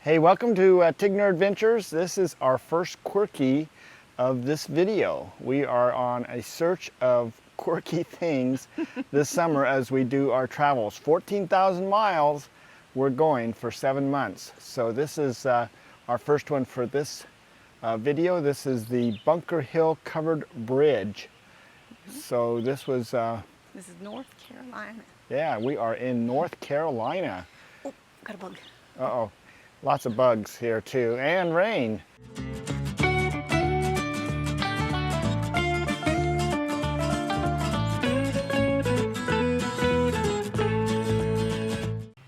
Hey, welcome to Tigner Adventures. This is our first quirky of this video. We are on a search of quirky things this summer as we do our travels. 14,000 miles we're going for 7 months. So this is our first one for this video. This is the Bunker Hill Covered Bridge. So this was... This is North Carolina. Yeah, we are in North Carolina. Oh, got a bug. Uh-oh. Lots of bugs here too, and rain.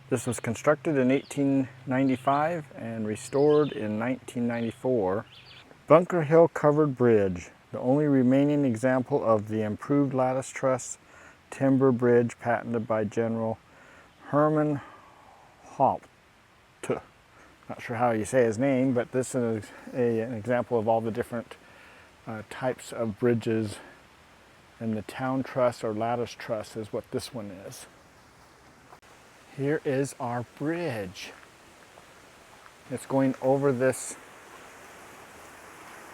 This was constructed in 1895 and restored in 1994. Bunker Hill Covered Bridge, the only remaining example of the improved lattice truss timber bridge patented by General Herman Haupt. Not sure how you say his name, but this is an example of all the different types of bridges. And the town truss or lattice truss is what this one is. Here is our bridge. It's going over this,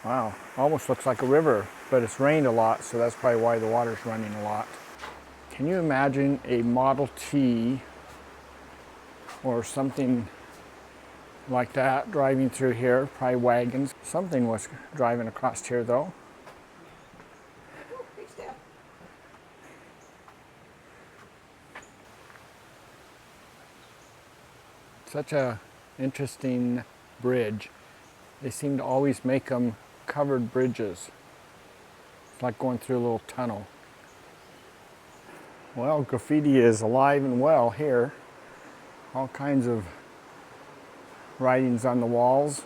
wow, almost looks like a river, but it's rained a lot, so that's probably why the water's running a lot. Can you imagine a Model T or something like that driving through here? Probably wagons. Something was driving across here though. Such a interesting bridge. They seem to always make them covered bridges. It's like going through a little tunnel. Well, graffiti is alive and well here. All kinds of writings on the walls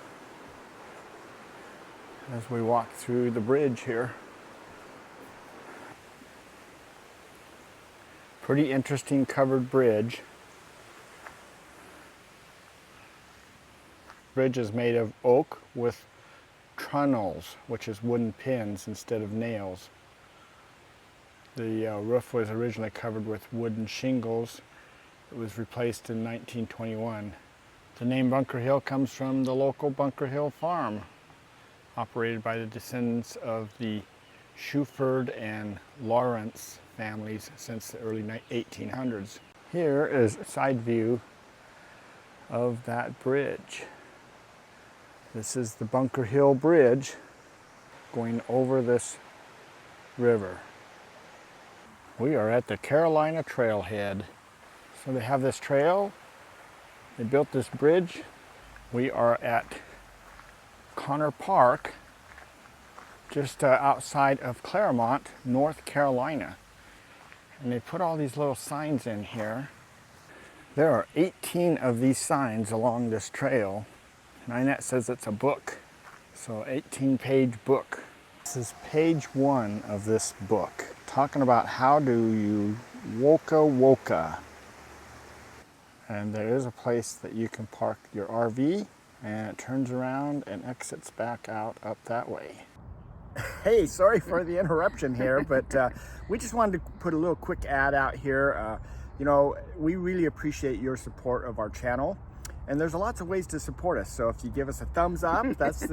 as we walk through the bridge here. Pretty interesting covered bridge. Bridge is made of oak with trunnels, which is wooden pins instead of nails. The roof was originally covered with wooden shingles. It was replaced in 1921. The name Bunker Hill comes from the local Bunker Hill farm, operated by the descendants of the Shuford and Lawrence families since the early 1800s. Here is a side view of that bridge. This is the Bunker Hill Bridge going over this river. We are at the Carolina Trailhead. So they have this trail. They built this bridge. We are at Connor Park, just outside of Claremont, North Carolina. And they put all these little signs in here. There are 18 of these signs along this trail. Ninette says it's a book, so 18-page book. This is page 1 of this book, talking about how do you woka. And there is a place that you can park your RV, and it turns around and exits back out up that way. Hey, sorry for the interruption here, but we just wanted to put a little quick ad out here. You know, we really appreciate your support of our channel, and there's lots of ways to support us. So if you give us a thumbs up, that's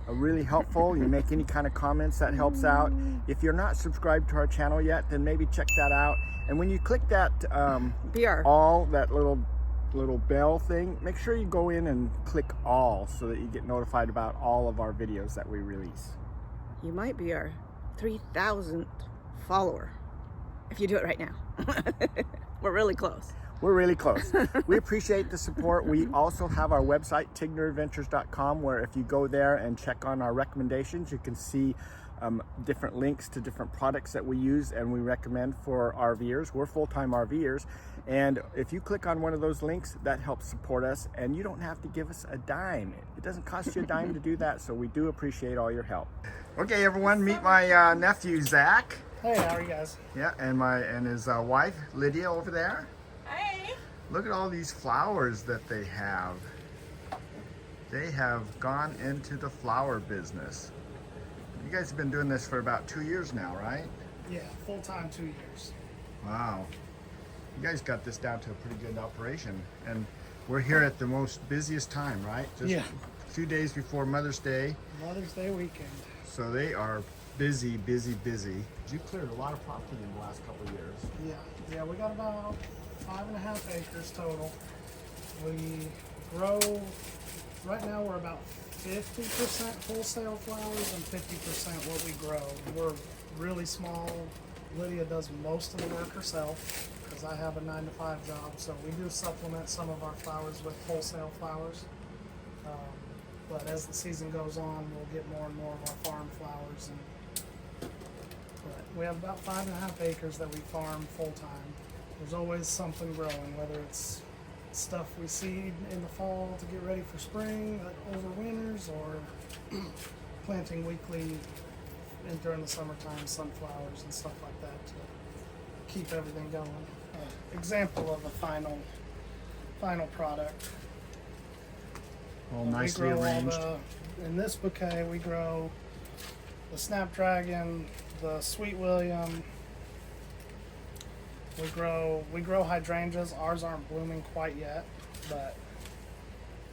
really helpful. You make any kind of comments, that helps out. If you're not subscribed to our channel yet, then maybe check that out. And when you click that all, that little bell thing, make sure you go in and click all so that you get notified about all of our videos that we release. You might be our 3,000th follower if you do it right now. We're really close. We're really close. We appreciate the support. We also have our website, tigneradventures.com, where if you go there and check on our recommendations, you can see different links to different products that we use and we recommend for RVers. We're full-time RVers, and if you click on one of those links, that helps support us, and you don't have to give us a dime. It doesn't cost you a dime to do that, so we do appreciate all your help. Okay, everyone, meet my nephew, Zach. Hey, how are you guys? Yeah, and his wife, Lidia, over there. Hey! Look at all these flowers that they have. They have gone into the flower business. You guys have been doing this for about 2 years now, right? Yeah, full-time 2 years. Wow. You guys got this down to a pretty good operation. And We're here at the most busiest time, right? Just Yeah. a few days before Mother's Day. Mother's Day weekend. So they are busy, busy, busy. You cleared a lot of property in the last couple of years. Yeah, we got about 5.5 acres total. We grow, right now we're about 50% wholesale flowers and 50% what we grow. We're really small. Lydia does most of the work herself because I have a 9-to-5 job. So we do supplement some of our flowers with wholesale flowers. But as the season goes on, we'll get more and more of our farm flowers. But we have about 5.5 acres that we farm full time. There's always something growing, whether it's stuff we seed in the fall to get ready for spring, like overwinters, or planting weekly and during the summertime, sunflowers and stuff like that to keep everything going. Example of a final product. All nicely arranged. In this bouquet, we grow the Snapdragon, the Sweet William. We grow hydrangeas. Ours aren't blooming quite yet, but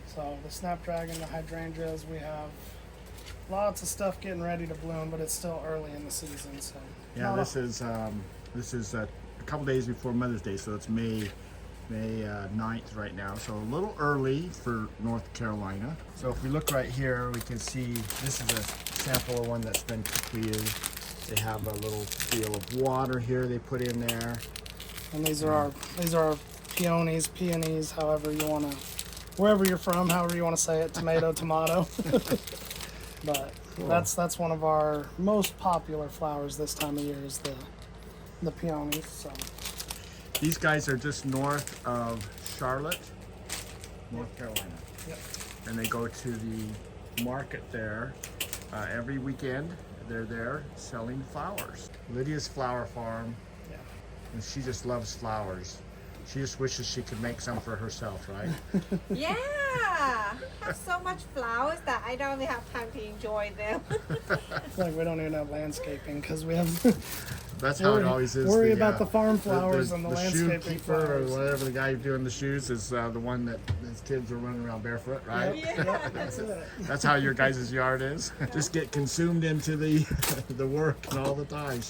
so the Snapdragon, the hydrangeas, we have lots of stuff getting ready to bloom, but it's still early in the season. So Yeah, this is a couple days before Mother's Day, so it's May 9th right now, so a little early for North Carolina. So if we look right here, we can see this is a sample of one that's been completed. They have a little deal of water here they put in there. And these are our peonies, however you want to, wherever you're from, however you want to say it, tomato. But cool. That's one of our most popular flowers this time of year is the peonies. So these guys are just north of Charlotte, North Carolina. Yep. And they go to the market there every weekend. They're there selling flowers. Lydia's flower farm. Yeah. And she just loves flowers. She just wishes she could make some for herself, right? Yeah, I have so much flowers that I don't even have time to enjoy them. It's like we don't even have landscaping because we have That's how it always is. Worry about the farm flowers and the landscaping shoe keeper flowers. or whatever the guy doing the shoes is the one that his kids are running around barefoot, right? Yep, that's it. That's how your guys' yard is. Just get consumed into the the work and all the time.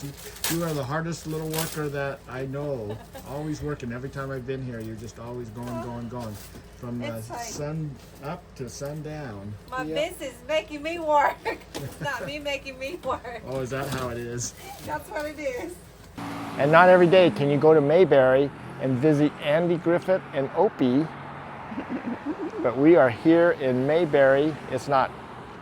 You are the hardest little worker that I know. Always working. Every time I've been here, you're just always going. From It's like- sun up to sundown. My Yeah. business is making me work. It's not me making me work. Oh, is that how it is? That's what it is. And not every day can you go to Mayberry and visit Andy Griffith and Opie. But we are here in Mayberry. It's not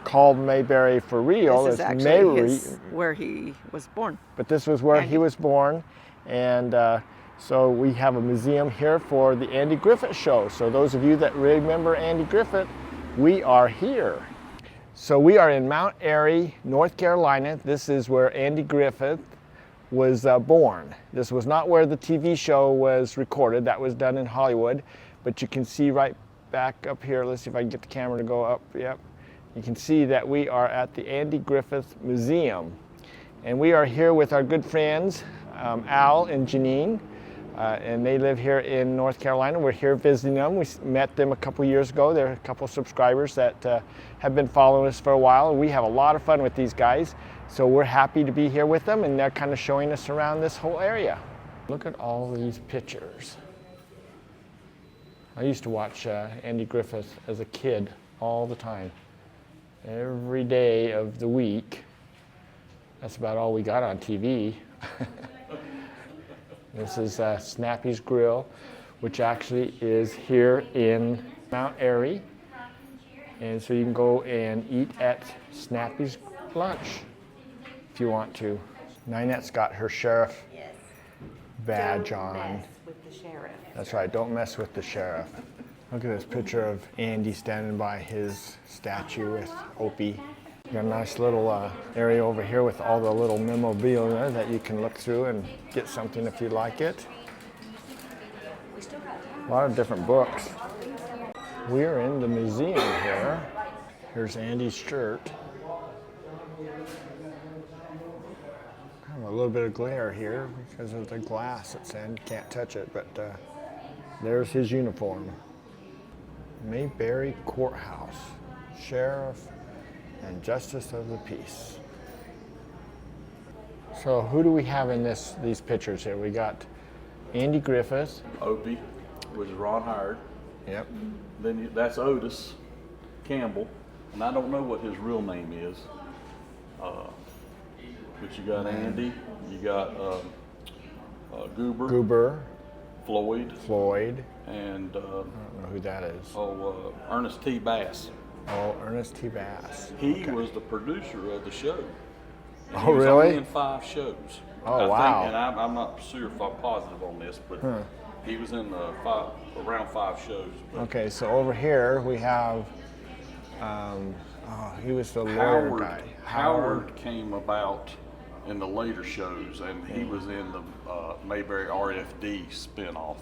called Mayberry for real. This is it's actually where he was born. But this was where Andy. he was born. And so we have a museum here for the Andy Griffith Show. So those of you that remember Andy Griffith, we are here. So we are in Mount Airy, North Carolina. This is where Andy Griffith was born. This was not where the TV show was recorded. That was done in Hollywood. But you can see right back up here. Let's see if I can get the camera to go up. Yep. You can see that we are at the Andy Griffith Museum. And we are here with our good friends, Al and Janeen. And they live here in North Carolina. We're here visiting them. We met them a couple years ago. They're a couple subscribers that have been following us for a while. We have a lot of fun with these guys. So we're happy to be here with them, and they're kind of showing us around this whole area. Look at all these pictures. I used to watch Andy Griffith as a kid all the time. Every day of the week. That's about all we got on TV. This is Snappy's Grill, which actually is here in Mount Airy. And so you can go and eat at Snappy's lunch if you want to. Ninette's got her sheriff badge on. Don't mess with the sheriff. That's right, don't mess with the sheriff. Look at this picture of Andy standing by his statue with Opie. Got a nice little area over here with all the little memorabilia that you can look through and get something if you like it. A lot of different books. We're in the museum here. Here's Andy's shirt. Kind of a little bit of glare here because of the glass it's in. You can't touch it, but there's his uniform. Mayberry Courthouse, Sheriff and Justice of the Peace. So who do we have in these pictures here? We got Andy Griffith. Opie, which is Ron Howard. Yep. Then that's Otis Campbell, and I don't know what his real name is. But you got Andy, you got Goober, Floyd, and I don't know who that is. Ernest T. Bass. Oh, Ernest T. Bass. He was the producer of the show. Oh, He was really? only in 5 shows. Oh, I wow. Think, and I'm not sure if I'm positive on this, but he was in around 5 shows. But Okay, so over here we have, he was the lawyer guy. Howard came about in the later shows, and he was in the Mayberry RFD spinoff,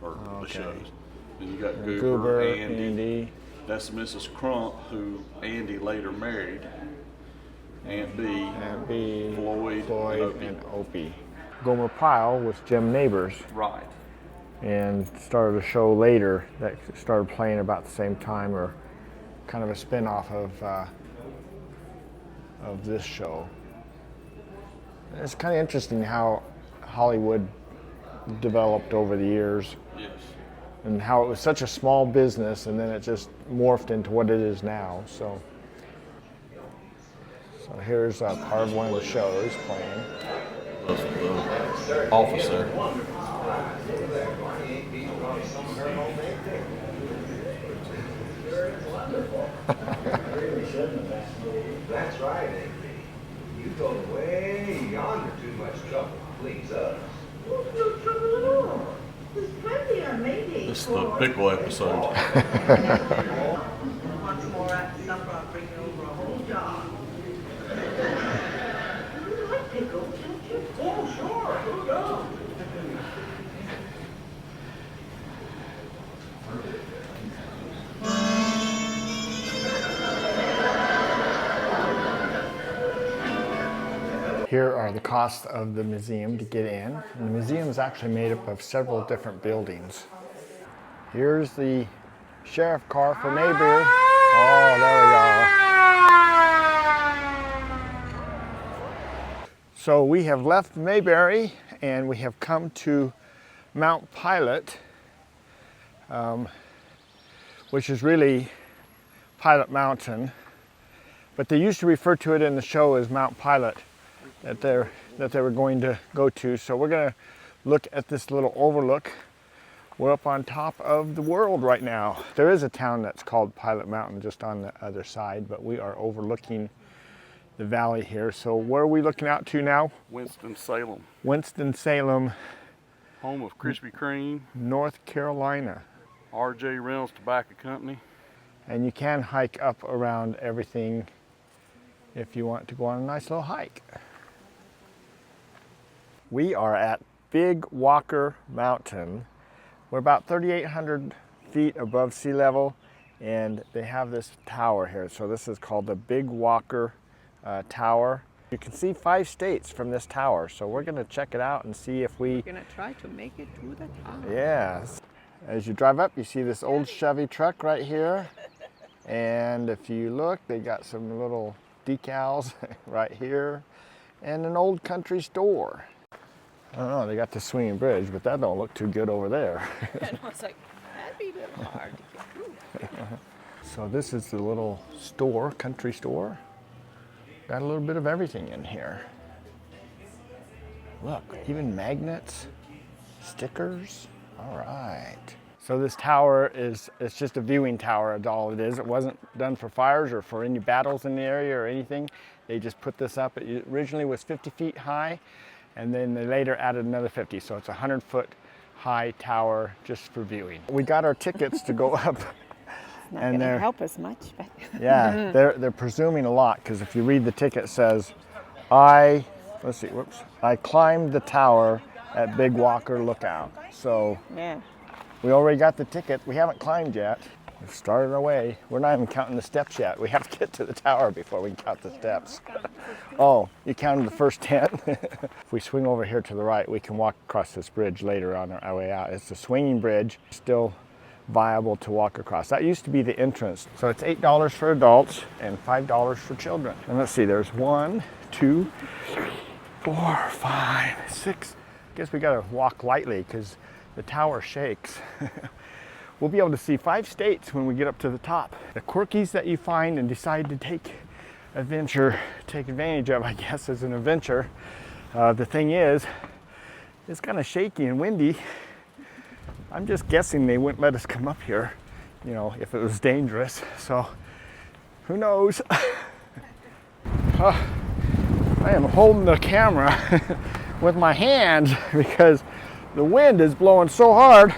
or the shows. And you got Goober, Andy. That's Mrs. Crump, who Andy later married. Aunt B, Floyd, and Opie. Gomer Pyle was Jim Neighbors. Right. And started a show later that started playing about the same time, or kind of a spin-off of this show. It's kind of interesting how Hollywood developed over the years. Yes. And how it was such a small business, and then it just morphed into what it is now. So here's part of one of the shows playing. The officer. That's right, Amy. You go way yonder too much trouble to please us. Well, no trouble at all. There's plenty on maybe. This is the pickle episode. Once more at supper, I'll bring you over a whole jar. You like pickles, don't you? Oh, sure. Who don't? Here are the costs of the museum to get in. And the museum is actually made up of several different buildings. Here's the sheriff car for Mayberry. Oh, there we go. So we have left Mayberry and we have come to Mount Pilot, which is really Pilot Mountain, but they used to refer to it in the show as Mount Pilot that they were going to go to. So we're going to look at this little overlook. We're up on top of the world right now. There is a town that's called Pilot Mountain just on the other side, but we are overlooking the valley here. So where are we looking out to now? Winston-Salem. Winston-Salem, Home of Krispy Kreme. North Carolina. R.J. Reynolds Tobacco Company. And you can hike up around everything if you want to go on a nice little hike. We are at Big Walker Mountain. We're about 3,800 feet above sea level, and they have this tower here. So this is called the Big Walker Tower. You can see 5 states from this tower, so we're going to check it out and see if we... We're gonna try to make it to the tower. Yes. As you drive up, you see this old Chevy truck right here, and if you look, they got some little decals right here, and an old country store. I don't know, they got the swinging bridge, but that don't look too good over there. And I was like, that'd be a little hard to get through. So this is the little store, country store. Got a little bit of everything in here. Look, even magnets, stickers. All right. So this tower it's just a viewing tower, that's all it is. It wasn't done for fires or for any battles in the area or anything. They just put this up. It originally was 50 feet high, and then they later added another 50. So it's a 100-foot high tower just for viewing. We got our tickets to go up. Not And gonna they're- help us much, but Yeah, they're presuming a lot, because if you read the ticket, it says, I climbed the tower at Big Walker Lookout. So yeah. we already got the ticket. We haven't climbed yet. We've started our way. We're not even counting the steps yet. We have to get to the tower before we can count the steps. Oh, you counted the first 10? If we swing over here to the right, we can walk across this bridge later on our way out. It's a swinging bridge. Still viable to walk across. That used to be the entrance. So it's $8 for adults and $5 for children. And let's see, there's 1, 2, 3, 4, 5, 6. I guess we gotta walk lightly because the tower shakes. We'll be able to see 5 states when we get up to the top. The quirkies that you find and decide to take advantage of, I guess, as an adventure. The thing is, it's kind of shaky and windy. I'm just guessing they wouldn't let us come up here, you know, if it was dangerous. So, who knows? I am holding the camera with my hands because the wind is blowing so hard.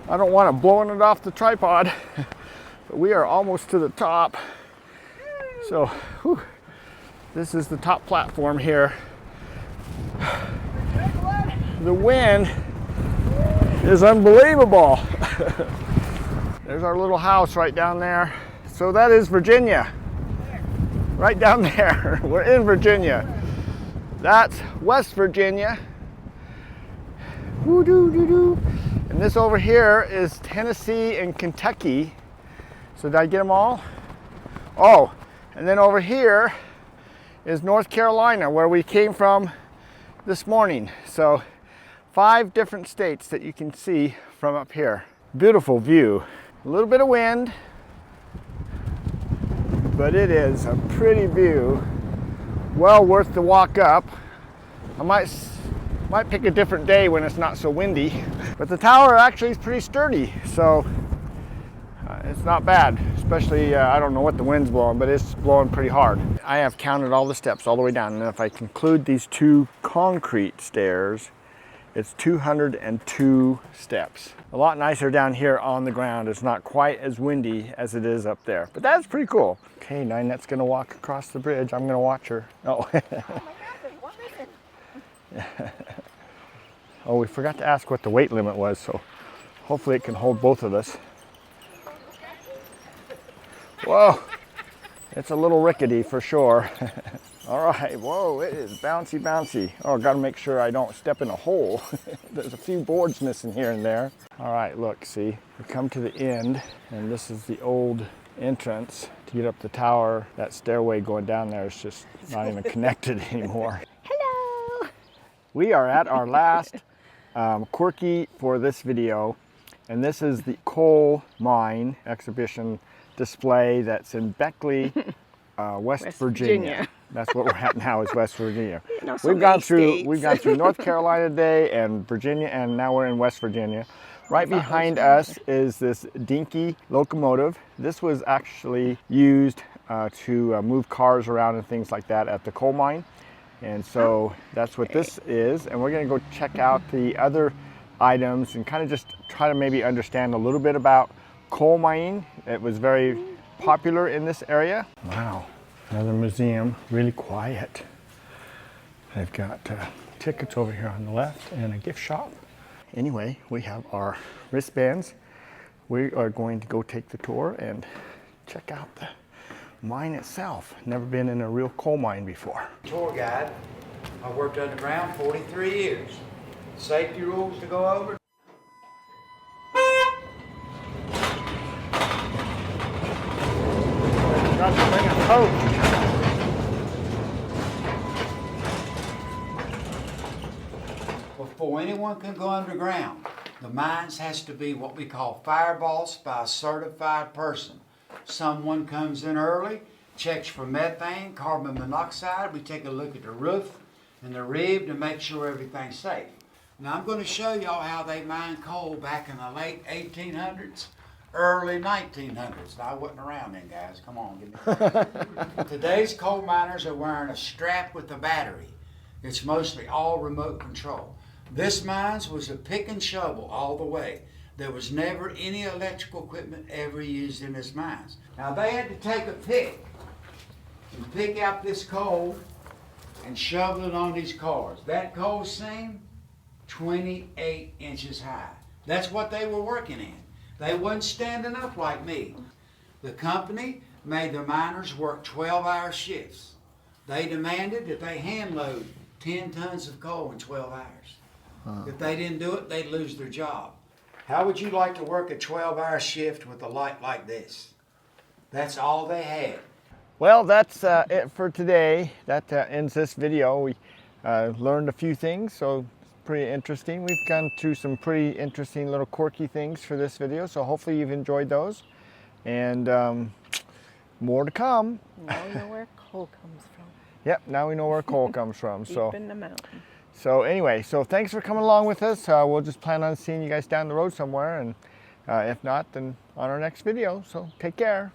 I don't want it blowing it off the tripod. But we are almost to the top. So, whew, this is the top platform here. The wind is unbelievable. There's our little house right down there. So that is Virginia. Right down there. We're in Virginia. That's West Virginia. Woo-doo-doo-doo. And this over here is Tennessee and Kentucky. So did I get them all? Oh, and then over here is North Carolina, where we came from this morning. So 5 different states that you can see from up here. Beautiful view. A little bit of wind, but it is a pretty view. Well worth the walk up. I might pick a different day when it's not so windy. But the tower actually is pretty sturdy, so it's not bad. Especially, I don't know what the wind's blowing, but it's blowing pretty hard. I have counted all the steps all the way down, and if I conclude these 2 concrete stairs, it's 202 steps. A lot nicer down here on the ground. It's not quite as windy as it is up there, but that's pretty cool. Okay, Ninette's gonna walk across the bridge. I'm gonna watch her. Oh. Oh my God, there's one missing. Oh, we forgot to ask what the weight limit was, so hopefully it can hold both of us. Whoa, it's a little rickety for sure. All right, whoa, it is bouncy, bouncy. Oh, gotta make sure I don't step in a hole. There's a few boards missing here and there. All right, look, see, we come to the end, and this is the old entrance to get up the tower. That stairway going down there is just not even connected anymore. Hello. We are at our last quirky for this video, and this is the coal mine exhibition display that's in Beckley, West Virginia. That's what we're at now, is West Virginia. We've gone through North Carolina today and Virginia, and now we're in West Virginia. Right behind us is this dinky locomotive. This was actually used to move cars around and things like that at the coal mine. And so that's what this is. And we're gonna go check out the other items and kind of just try to maybe understand a little bit about coal mining. It was very popular in this area. Wow, another museum, really quiet. They've got tickets over here on the left and a gift shop. Anyway, we have our wristbands. We are going to go take the tour and check out the mine itself. Never been in a real coal mine before. Tour guide. I worked underground 43 years. Safety rules to go over. Got to bring a coat. Before anyone can go underground, the mines has to be what we call firebossed by a certified person. Someone comes in early, checks for methane, carbon monoxide. We take a look at the roof and the rib to make sure everything's safe. Now I'm going to show y'all how they mined coal back in the late 1800s, early 1900s. Now, I wasn't around then, guys. Come on, give me. Today's coal miners are wearing a strap with a battery. It's mostly all remote control. This mines was a pick and shovel all the way. There was never any electrical equipment ever used in this mines. Now they had to take a pick and pick out this coal and shovel it on these cars. That coal seam, 28 inches high. That's what they were working in. They wasn't standing up like me. The company made the miners work 12-hour shifts. They demanded that they hand load 10 tons of coal in 12 hours. If they didn't do it, they'd lose their job. How would you like to work a 12-hour shift with a light like this? That's all they had. Well, that's it for today. That ends this video. We learned a few things, so it's pretty interesting. We've gone through some pretty interesting little quirky things for this video, so hopefully you've enjoyed those. And more to come. Now we know where coal comes from. Yep, now we know where coal comes from. Deep So, in the mountain. so anyway, so thanks for coming along with us. We'll just plan on seeing you guys down the road somewhere, and if not, then on our next video. So take care.